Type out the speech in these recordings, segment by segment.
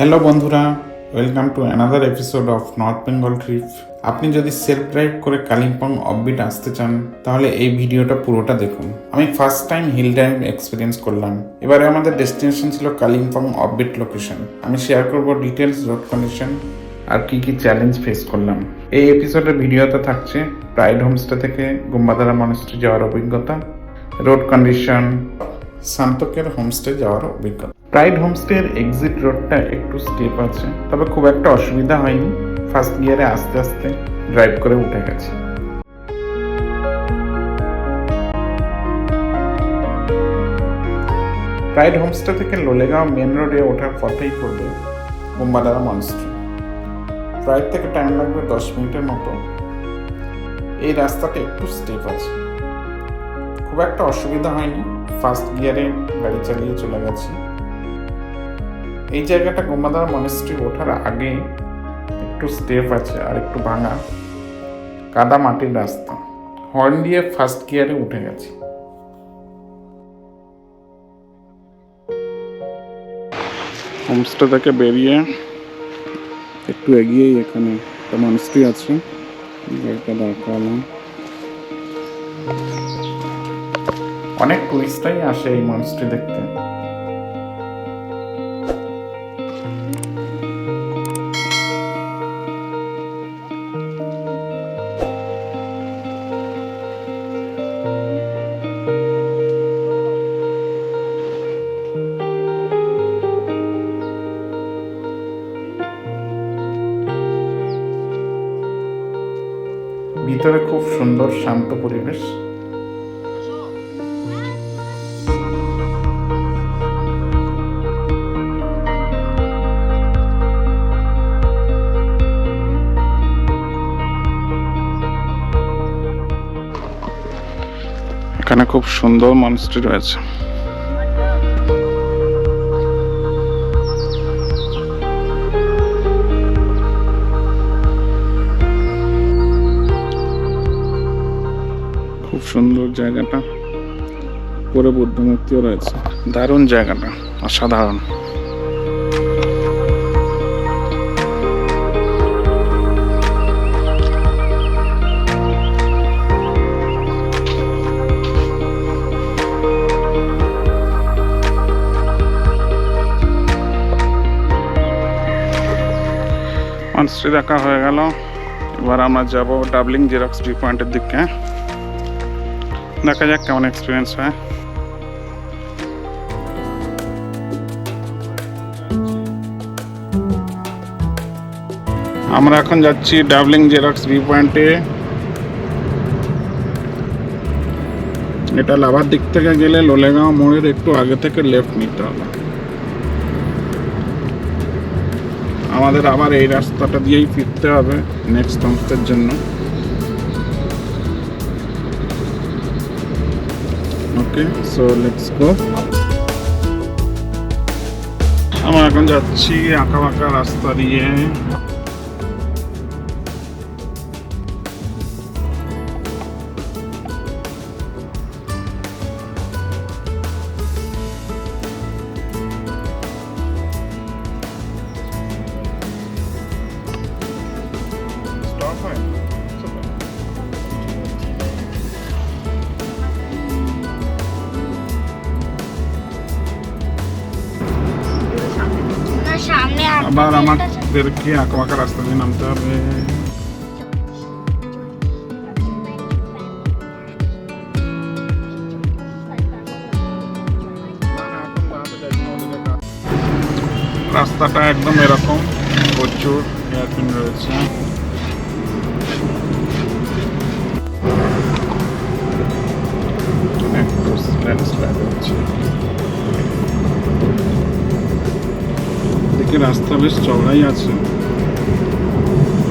Hello বন্ধুরা, welcome to another episode of north Bengal trip. আপনি যদি সেলফ ড্রাইভ করে কালিম্পং অফবিট আসতে চান তাহলে এই ভিডিওটা পুরোটা দেখুন। আমি first time hill drive experience করলাম। এবারে আমাদের ডেস্টিনেশন ছিল কালিম্পং অফবিট লোকেশন। আমি শেয়ার করব ডিটেলস, রোড কন্ডিশন আর কি কি চ্যালেঞ্জ ফেস করলাম। এই এপিসোডের ভিডিওতে থাকছে প্রাইড হোমস্টে থেকে গুম্বাদারা মনেস্ট্রি যাওয়ার অভিজ্ঞতা, রোড কন্ডিশন, সান্তকের হোমস্টে যাওয়ার অভিজ্ঞতা। প্রাইড হোমস্টের এক্সিট রোডটা একটু স্টেপ আছে, তবে খুব একটা অসুবিধা হয়নি। ফার্স্ট গিয়ারে আস্তে আস্তে ড্রাইভ করে উঠে গেছি। প্রাইড হোমস্টে থেকে লোলেগাঁও মেন রোডে ওঠার পথেই পড়বে গুম্বাদারা মনেস্ট্রি। প্রাইড থেকে টাইম লাগবে 10 মিনিটের মতো। এই রাস্তাটা একটু স্টেপ আছে, খুব একটা অসুবিধা হয়নি। ফার্স্ট গিয়ারে গাড়ি চালিয়ে চলে গেছি। এই জায়গাটা গুম্বাদারা মনেস্ট্রি ওঠার আগে একটু স্টেপ আছে আর একটু ভাঙা কাদা মাটির রাস্তা। হর্ন দিয়ে ফার্স্ট গিয়ারে উঠে গেছি। হোমস্টে থেকে বেরিয়ে একটু এগিয়েই এখানে একটা মনেস্ট্রি আছে, অনেক টুরিস্টরাই আসে এই মনেস্ট্রি দেখতে। ভিতরে খুব সুন্দর শান্ত পরিবেশ। এখানে খুব সুন্দর মনেস্ট্রি রয়েছে। খুব সুন্দর জায়গাটা, পরে বুদ্ধ মূর্তিও রয়েছে। দারুণ জায়গাটা, অসাধারণ। মনেস্ট্রি দেখা হয়ে গেল। এবার আমরা যাব ডাবলিং জেরক্স ভিউ পয়েন্টের দিকে। দেখা যাক কেমন এক্সপিরিয়েন্স হয়। আমরা এখন যাচ্ছি ডাবলিং জেরক্স ভিউ পয়েন্টে। এটা লাভার দিক থেকে গেলে লোলেগাঁও মোড়ের একটু আগে থেকে লেফট নিতে হবে। আমাদের আবার এই রাস্তাটা দিয়েই ফিরতে হবে নেক্সট হোমস্টের জন্য। ওকে, সো লেটস গো। আমরা এখন যাচ্ছি আঁকা বাঁকা রাস্তা দিয়ে। আবার আমাদেরকে আঁকা বাঁকা রাস্তা দিয়ে নামতে হবে। রাস্তাটা একদম এরকম, প্রচুর হেয়ারপিন রয়েছে। একটু ল্যান্ডস্লাইড হচ্ছে। রাস্তা বেশ চওড়াই আছে,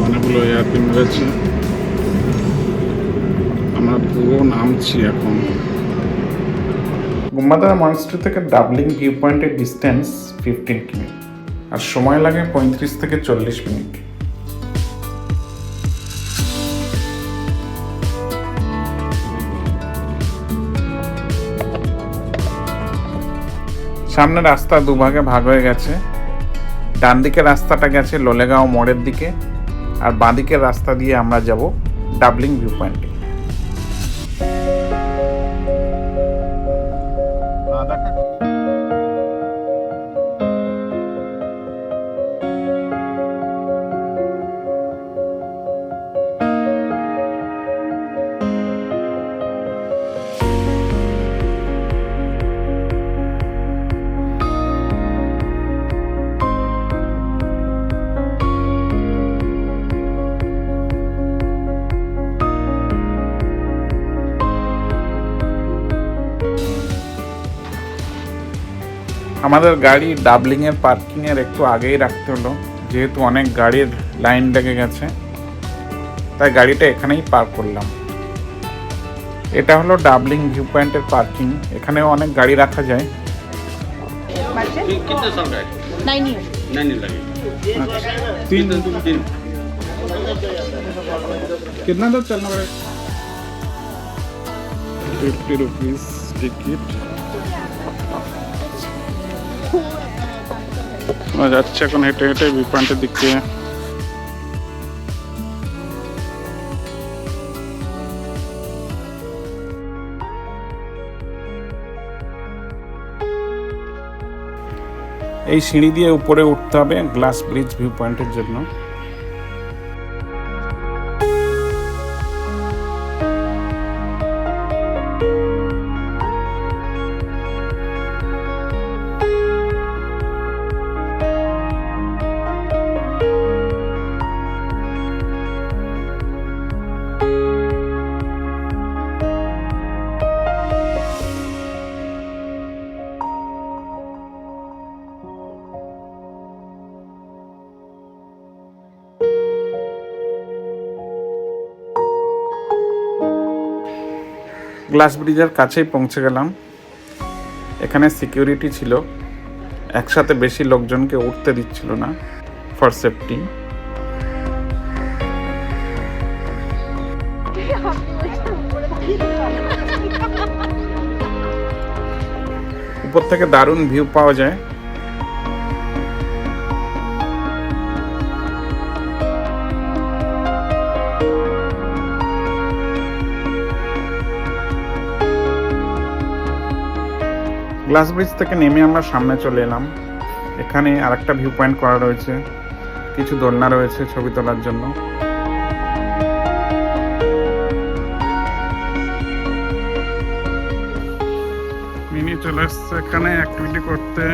অনেকগুলো এয়ারপিন রয়েছে। আমরা পুরো নামছি এখন। গুম্বাদারা মনেস্ট্রি থেকে ডাবলিং ভিউ পয়েন্টের ডিস্টেন্স 15 কিমি আর সময় লাগে 35 থেকে 40 মিনিট। সামনে রাস্তা দুভাগে ভাগ হয়ে গেছে। ডান দিকের রাস্তাটা গেছে লোলেগাঁও মোড়ের দিকে, আর বাঁ দিকের রাস্তা দিয়ে আমরা যাব ডাবলিং ভিউ পয়েন্টে। আমাদের গাড়ি ডাবলিংয়ের পার্কিংয়ের একটু আগেই রাখতে হলো, যেহেতু অনেক গাড়ির লাইন লেগে গেছে, তাই গাড়িটা এখানেই পার্ক করলাম। এটা হলো ডাবলিং ভিউ পয়েন্টের পার্কিং। এখানেও অনেক গাড়ি রাখা যায়। कितने साल का है? 9 years। 9 years लगे। तीन तीन कितना तो चलना पड़ेगा? 50 रुपीज टिकट। যাচ্ছে এখন হেঁটে হেঁটে ভিউ পয়েন্টের দিকে। এই সিঁড়ি দিয়ে উপরে উঠতে হবে গ্লাস ব্রিজ ভিউ পয়েন্টের জন্য। গ্লাস ব্রিজের কাছেই পৌঁছে গেলাম। এখানে সিকিউরিটি ছিল, একসাথে বেশি লোকজনকে উঠতে দিচ্ছিল না ফর সেফটি। উপর থেকে দারুণ ভিউ পাওয়া যায়। গ্লাস ব্রিজ থেকে নেমে আমরা সামনে চলে এলাম। এখানে আরেকটা ভিউ পয়েন্ট করা রয়েছে, কিছু দোলনা রয়েছে ছবি তোলার জন্য। মিনি চলে এসছে এখানে অ্যাক্টিভিটি করতে।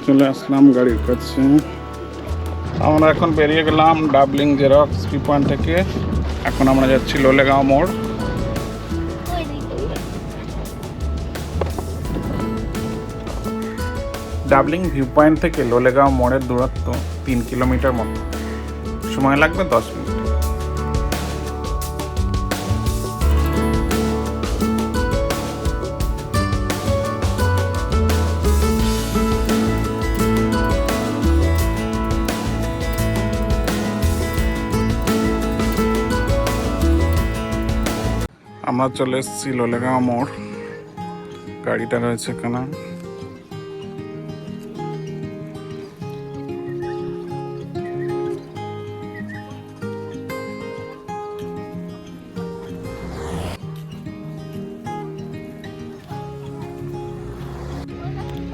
চলে আসলাম গাড়ির কাছে। আমরা এখন বেরিয়ে গেলাম ডাবলিং জেরক্স ভিউ পয়েন্ট থেকে। এখন আমরা যাচ্ছি লোলেগাঁও মোড়। ডাবলিং ভিউ পয়েন্ট থেকে লোলেগাঁও মোড়ের দূরত্ব 3 কিলোমিটার মতো, সময় লাগবে 10 মিনিট। আমরা চলে এসেছি লোলেগাঁও মোড়। গাড়িটা রয়েছে এখানে।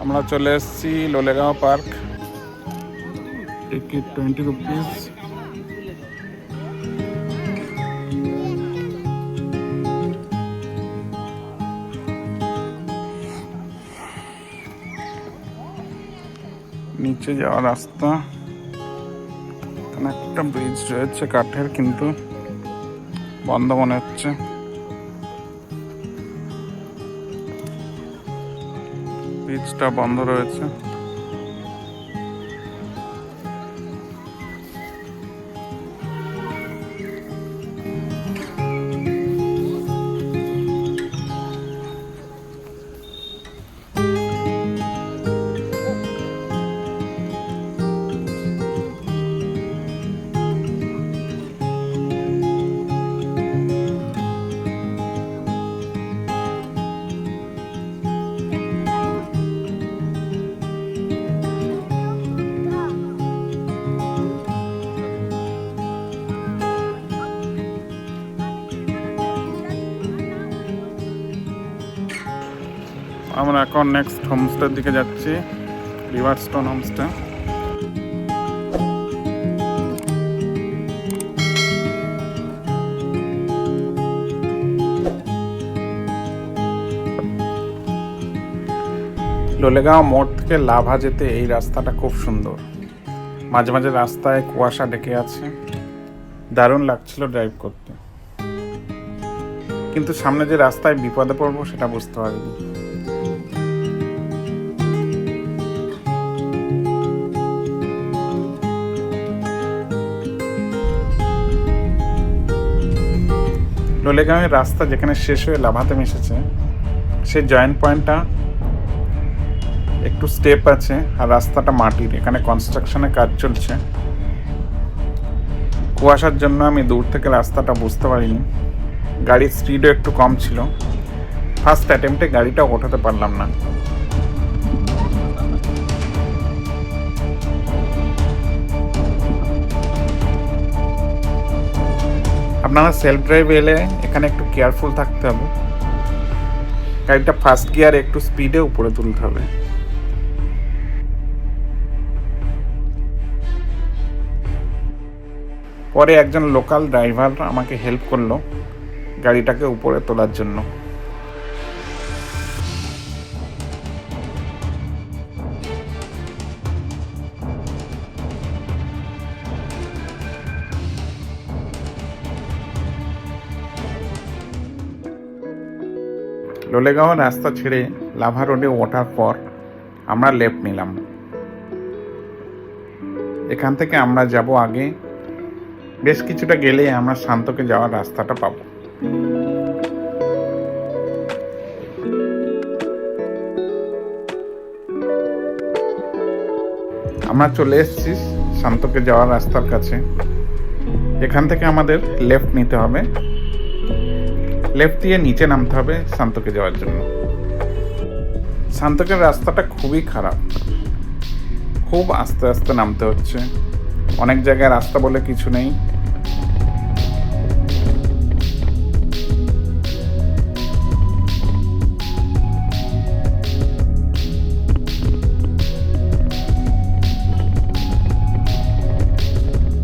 আমরা চলে এসেছি লোলেগাঁও পার্ক। Ticket 20 rupees. নিচে যাওয়ার রাস্তা। এখানে একটা ব্রিজ রয়েছে কাঠের, কিন্তু বন্ধ মনে হচ্ছে। ব্রিজটা বন্ধ রয়েছে। আমরা এখন নেক্সট হোমস্টের দিকে যাচ্ছি, রিভারস্টোন হোমস্টে। লোলেগাঁও মোড় থেকে লাভা যেতে এই রাস্তাটা খুব সুন্দর। মাঝে মাঝে রাস্তায় কুয়াশা ঢেকে আছে, দারুণ লাগছিল ড্রাইভ করতে। কিন্তু সামনে যে রাস্তায় বিপদে পড়বো সেটা বুঝতে পারিনি। লোলেগাঁওয়ের রাস্তা যেখানে শেষ হয়ে লাভাতে মিশেছে, সেই জয়েন্ট পয়েন্টটা একটু স্টেপ আছে, আর রাস্তাটা মাটির। এখানে কনস্ট্রাকশনের কাজ চলছে। কুয়াশার জন্য আমি দূর থেকে রাস্তাটা বুঝতে পারিনি। গাড়ির স্পিডও একটু কম ছিল। ফার্স্ট অ্যাটেম্পটে গাড়িটা ওঠাতে পারলাম না। আপনারা সেলফ ড্রাইভ এলে এখানে একটু কেয়ারফুল থাকতে হবে। গাড়িটা ফার্স্ট গিয়ারে একটু স্পিডে উপরে তুলতে হবে। পরে একজন লোকাল ড্রাইভার আমাকে হেল্প করলো গাড়িটাকে উপরে তোলার জন্য। লোলেগাঁও রাস্তা ছেড়ে লাভা রোডে ওঠার পর আমরা লেফট নিলাম। এখান থেকে আমরা যাব আগে। বেশ কিছুটা গেলে আমরা শান্তকে যাওয়ার রাস্তাটা পাবো। আমরা চলে এসেছি শান্তকে যাওয়ার রাস্তার কাছে। এখান থেকে আমাদের লেফট নিতে হবে। লেফট দিয়ে নিচে নামতে হবে শান্তকে যাওয়ার জন্য। শান্তকের রাস্তাটা খুবই খারাপ, খুব আস্তে আস্তে নামতে হচ্ছে। অনেক জায়গায় রাস্তা বলে কিছু নেই,